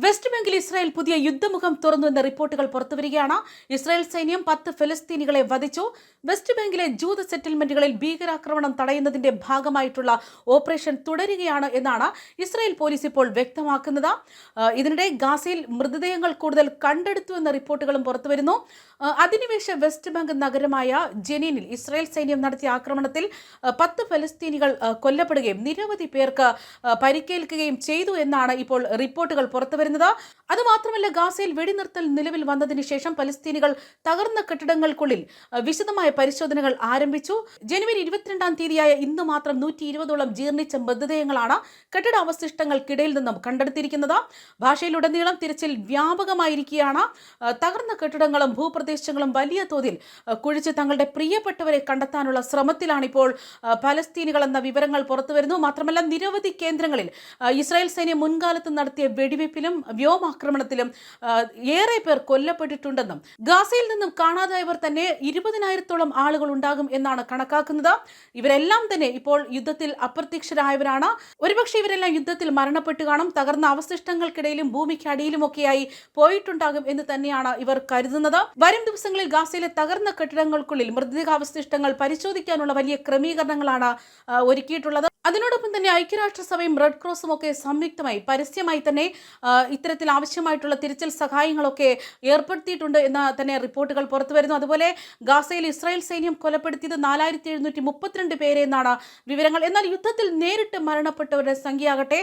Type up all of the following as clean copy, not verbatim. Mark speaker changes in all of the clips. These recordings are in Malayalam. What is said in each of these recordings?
Speaker 1: വെസ്റ്റ് ബാങ്കിൽ ഇസ്രായേൽ പുതിയ യുദ്ധമുഖം തുറന്നുവെന്ന റിപ്പോർട്ടുകൾ പുറത്തുവരികയാണ്. ഇസ്രായേൽ സൈന്യം 10 ഫലസ്തീനികളെ വധിച്ചു. വെസ്റ്റ് ബാങ്കിലെ ജൂത സെറ്റിൽമെന്റുകളിൽ ഭീകരാക്രമണം തടയുന്നതിന്റെ ഭാഗമായിട്ടുള്ള ഓപ്പറേഷൻ തുടരുകയാണ് എന്നാണ് ഇസ്രായേൽ പോലീസ് ഇപ്പോൾ വ്യക്തമാക്കുന്നത്. ഇതിനിടെ ഗാസയിൽ മൃതദേഹങ്ങൾ കൂടുതൽ കണ്ടെടുത്തു എന്ന റിപ്പോർട്ടുകളും പുറത്തുവരുന്നു. അധിനിവേശ വെസ്റ്റ് ബാങ്ക് നഗരമായ ജനീനിൽ ഇസ്രായേൽ സൈന്യം നടത്തിയ ആക്രമണത്തിൽ 10 ഫലസ്തീനികൾ കൊല്ലപ്പെടുകയും നിരവധി പേർക്ക് പരിക്കേൽക്കുകയും ചെയ്തു എന്നാണ് ഇപ്പോൾ റിപ്പോർട്ടുകൾ പുറത്തുവരുന്നത്. അതുമാത്രമല്ല, ഗാസയിൽ വെടിനിർത്തൽ നിലവിൽ വന്നതിന് ശേഷം പലസ്തീനികൾ തകർന്ന കെട്ടിടങ്ങൾക്കുള്ളിൽ വിശദമായ പരിശോധനകൾ ആരംഭിച്ചു. ജനുവരി 22-ാം തീയതിയായ ഇന്ന് മാത്രം 120ഓളം ജീർണിച്ച മൃതദേഹങ്ങളാണ് കെട്ടിടാവശിഷ്ടങ്ങൾക്കിടയിൽ നിന്നും കണ്ടെടുത്തിരിക്കുന്നത്. ഭാഷയിലുടനീളം തിരച്ചിൽ വ്യാപകമായിരിക്കുകയാണ്. തകർന്ന കെട്ടിടങ്ങളും ഭൂപ്രദേശങ്ങളും വലിയ തോതിൽ കുഴിച്ച് തങ്ങളുടെ പ്രിയപ്പെട്ടവരെ കണ്ടെത്താനുള്ള ശ്രമത്തിലാണ് ഇപ്പോൾ പലസ്തീനികൾ എന്ന വിവരങ്ങൾ പുറത്തുവരുന്നു. മാത്രമല്ല, നിരവധി കേന്ദ്രങ്ങളിൽ ഇസ്രായേൽ സൈന്യം മുൻകാലത്ത് നടത്തിയ വെടിവയ്പിലും വ്യോമാക്രമണത്തിലും ഏറെ പേർ കൊല്ലപ്പെട്ടിട്ടുണ്ടെന്നും ഗാസയിൽ നിന്നും കാണാതായവർ തന്നെ 20,000-ഓളം ആളുകൾ ഉണ്ടാകും എന്നാണ് കണക്കാക്കുന്നത്. ഇവരെല്ലാം തന്നെ ഇപ്പോൾ യുദ്ധത്തിൽ അപ്രത്യക്ഷരായവരാണ്. ഒരുപക്ഷെ ഇവരെല്ലാം യുദ്ധത്തിൽ മരണപ്പെട്ടു കാണും. തകർന്ന അവശിഷ്ടങ്ങൾക്കിടയിലും ഭൂമിക്കടിയിലുമൊക്കെയായി പോയിട്ടുണ്ടാകും എന്ന് തന്നെയാണ് ഇവർ കരുതുന്നത്. വരും ദിവസങ്ങളിൽ ഗാസയിലെ തകർന്ന കെട്ടിടങ്ങൾക്കുള്ളിൽ മൃതദേഹാവശിഷ്ടങ്ങൾ പരിശോധിക്കാനുള്ള വലിയ ക്രമീകരണങ്ങളാണ് ഒരുക്കിയിട്ടുള്ളത്. അതിനോടൊപ്പം തന്നെ ഐക്യരാഷ്ട്രസഭയും റെഡ് ക്രോസും ഒക്കെ സംയുക്തമായി പരസ്യമായി തന്നെ ഇത്തരത്തിൽ ആവശ്യമായിട്ടുള്ള തിരച്ചിൽ സഹായങ്ങളൊക്കെ ഏർപ്പെടുത്തിയിട്ടുണ്ട് എന്ന തന്നെ റിപ്പോർട്ടുകൾ പുറത്തുവരുന്നു. അതുപോലെ ഗാസയിൽ ഇസ്രായേൽ സൈന്യം കൊലപ്പെടുത്തിയത് 4732 പേരെ എന്നാണ് വിവരങ്ങൾ. എന്നാൽ യുദ്ധത്തിൽ നേരിട്ട് മരണപ്പെട്ടവരുടെ സംഖ്യയാകട്ടെ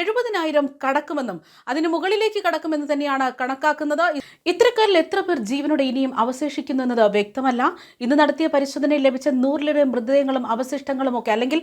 Speaker 1: 70,000 കടക്കുമെന്നും അതിന് മുകളിലേക്ക് കടക്കുമെന്ന് തന്നെയാണ് കണക്കാക്കുന്നത്. ഇത്തരക്കാരിൽ എത്ര പേർ ജീവനോടെ ഇനിയും അവശേഷിക്കുന്നു എന്നത് വ്യക്തമല്ല. ഇന്ന് നടത്തിയ പരിശോധനയിൽ ലഭിച്ച 100-ലേറെ മൃതദേഹങ്ങളും അവശിഷ്ടങ്ങളും ഒക്കെ അല്ലെങ്കിൽ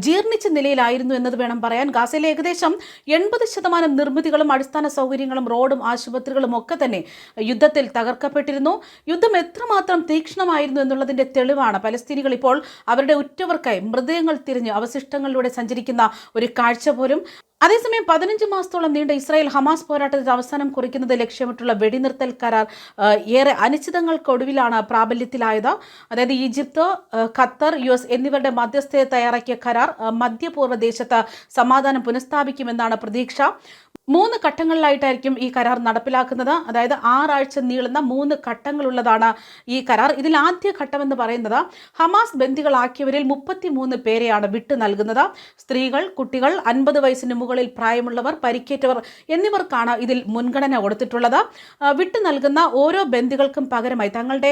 Speaker 1: ജീർണിച്ച നിലയിലായിരുന്നു എന്നത് വേണം പറയാൻ. ഗാസയിലെ ഏകദേശം 80% നിർമ്മിതികളും അടിസ്ഥാന സൗകര്യങ്ങളും റോഡും ആശുപത്രികളും ഒക്കെ തന്നെ യുദ്ധത്തിൽ തകർക്കപ്പെട്ടിരുന്നു. യുദ്ധം എത്രമാത്രം തീക്ഷ്ണമായിരുന്നു എന്നുള്ളതിന്റെ തെളിവാണ് പലസ്തീനികൾ ഇപ്പോൾ അവരുടെ ഉറ്റവർക്കായി മൃതദേഹങ്ങൾ തിരിഞ്ഞ് അവശിഷ്ടങ്ങളിലൂടെ സഞ്ചരിക്കുന്ന ഒരു കാഴ്ച പോലും. അതേസമയം 15 മാസത്തോളം നീണ്ട ഇസ്രായേൽ ഹമാസ് പോരാട്ടത്തിൽ അവസാനം കുറിക്കുന്നത് ലക്ഷ്യമിട്ടുള്ള വെടിനിർത്തൽ കരാർ ഏറെ അനിശ്ചിതങ്ങൾക്കൊടുവിലാണ് പ്രാബല്യത്തിലായത്. അതായത് ഈജിപ്ത്, ഖത്തർ, US എന്നിവരുടെ മധ്യസ്ഥത തയ്യാറാക്കിയ കരാർ മധ്യപൂർവ്വ ദേശത്ത് സമാധാനം പുനഃസ്ഥാപിക്കുമെന്നാണ് പ്രതീക്ഷ. 3 ഘട്ടങ്ങളിലായിട്ടായിരിക്കും ഈ കരാർ നടപ്പിലാക്കുന്നത്. അതായത് 6 ആഴ്ച നീളുന്ന 3 ഘട്ടങ്ങളുള്ളതാണ് ഈ കരാർ. ഇതിൽ ആദ്യ ഘട്ടമെന്ന് പറയുന്നത് ഹമാസ് ബന്ദികളാക്കിയവരിൽ 33 പേരെയാണ് വിട്ടു നൽകുന്നത്. സ്ത്രീകൾ, കുട്ടികൾ, 50 വയസ്സിന് മുകളിൽ പ്രായമുള്ളവർ, പരിക്കേറ്റവർ എന്നിവർക്കാണ് ഇതിൽ മുൻഗണന കൊടുത്തിട്ടുള്ളത്. വിട്ടു നൽകുന്ന ഓരോ ബന്ദികൾക്കും പകരമായി തങ്ങളുടെ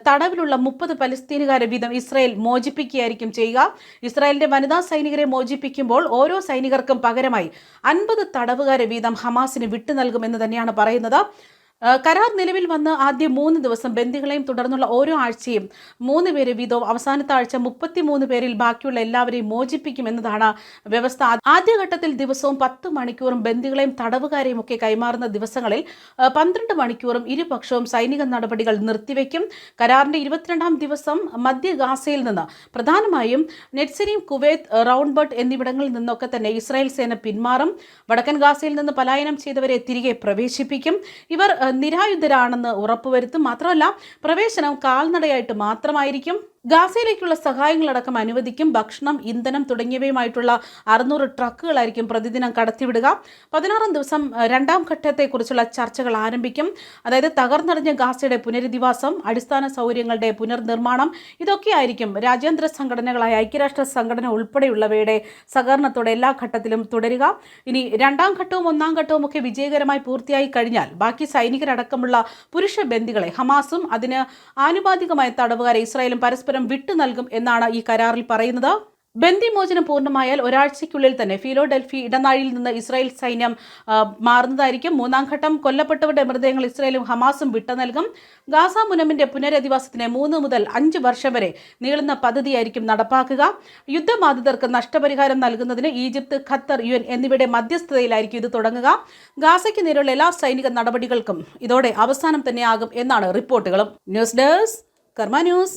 Speaker 1: തടവിലുള്ള 30 പലസ്തീനുകാരെ വീതം ഇസ്രായേൽ മോചിപ്പിക്കുകയായിരിക്കും ചെയ്യുക. ഇസ്രായേലിന്റെ വനിതാ സൈനികരെ മോചിപ്പിക്കുമ്പോൾ ഓരോ സൈനികർക്കും പകരമായി 50 തടവുകാരെ വീതം ഹമാസിന് വിട്ടു നൽകുമെന്ന് തന്നെയാണ് പറയുന്നത്. കരാർ നിലവിൽ വന്ന് ആദ്യ 3 ദിവസം ബന്ദികളെയും തുടർന്നുള്ള ഓരോ ആഴ്ചയും 3 പേരെ വീതവും അവസാനത്തെ ആഴ്ച 33 പേരിൽ ബാക്കിയുള്ള എല്ലാവരെയും മോചിപ്പിക്കും എന്നതാണ് വ്യവസ്ഥ. ആദ്യഘട്ടത്തിൽ ദിവസവും 10 മണിക്കൂറും ബന്ദികളെയും തടവുകാരെയും ഒക്കെ കൈമാറുന്ന ദിവസങ്ങളിൽ 12 മണിക്കൂറും ഇരുപക്ഷവും സൈനിക നടപടികൾ നിർത്തിവെക്കും. കരാറിന്റെ 22-ാം ദിവസം മധ്യ ഗാസയിൽ നിന്ന് പ്രധാനമായും നെറ്റ്സരീം, കുവൈത്ത്, റൗണ്ട്ബട്ട് എന്നിവിടങ്ങളിൽ നിന്നൊക്കെ തന്നെ ഇസ്രായേൽ സേന പിന്മാറും. വടക്കൻ ഗാസയിൽ നിന്ന് പലായനം ചെയ്തവരെ തിരികെ പ്രവേശിപ്പിക്കും. ഇവർ നിരായുധരാണെന്ന് ഉറപ്പുവരുത്തും. മാത്രമല്ല, പ്രവേശനം കാൽനടയായിട്ട് മാത്രമായിരിക്കും. ഗാസയിലേക്കുള്ള സഹായങ്ങളടക്കം അനുവദിക്കും. ഭക്ഷണം, ഇന്ധനം തുടങ്ങിയവയുമായിട്ടുള്ള 600 ട്രക്കുകളായിരിക്കും പ്രതിദിനം കടത്തിവിടുക. 16-ാം ദിവസം 2-ാം ഘട്ടത്തെക്കുറിച്ചുള്ള ചർച്ചകൾ ആരംഭിക്കും. അതായത് തകർന്നടിഞ്ഞ ഗാസയുടെ പുനരധിവാസം, അടിസ്ഥാന സൗകര്യങ്ങളുടെ പുനർനിർമ്മാണം, ഇതൊക്കെയായിരിക്കും രാജ്യാന്തര സംഘടനകളായ ഐക്യരാഷ്ട്ര സംഘടന ഉൾപ്പെടെയുള്ളവയുടെ സഹകരണത്തോടെ എല്ലാ ഘട്ടത്തിലും തുടരുക. ഇനി 2-ാം ഘട്ടവും 1-ാം ഘട്ടവും ഒക്കെ വിജയകരമായി പൂർത്തിയായി കഴിഞ്ഞാൽ ബാക്കി സൈനികരടക്കമുള്ള പുരുഷ ബന്ദികളെ ഹമാസും അതിന് ആനുപാതികമായ തടവുകാരെ ഇസ്രായേലും പരസ്പരം വിട്ടു നൽകും എന്നാണ് ഈ കരാറിൽ പറയുന്നത്. ബന്ദിമോചനം പൂർണ്ണമായാൽ ഒരാഴ്ചയ്ക്കുള്ളിൽ തന്നെ ഫിലോഡൽഫി ഇടനാഴിയിൽ നിന്ന് ഇസ്രായേൽ സൈന്യം മാറുന്നതായിരിക്കും. 3-ാം ഘട്ടം കൊല്ലപ്പെട്ടവരുടെ മൃതദേഹങ്ങൾ ഇസ്രായേലും ഹമാസും വിട്ടു നൽകും. ഗാസ മുനമ്പിന്റെ പുനരധിവാസത്തിന് 3 മുതൽ 5 വർഷം വരെ നീളുന്ന പദ്ധതിയായിരിക്കും നടപ്പാക്കുക. യുദ്ധബാധിതർക്ക് നഷ്ടപരിഹാരം നൽകുന്നതിന് ഈജിപ്ത്, ഖത്തർ, UN എന്നിവയുടെ മധ്യസ്ഥതയിലായിരിക്കും ഇത് തുടങ്ങുക. ഗാസയ്ക്ക് നേരെയുള്ള എല്ലാ സൈനിക നടപടികൾക്കും ഇതോടെ അവസാനം തന്നെയാകും എന്നാണ് റിപ്പോർട്ടുകളും. ന്യൂസ് ഡെസ്ക് കർമ്മ ന്യൂസ്.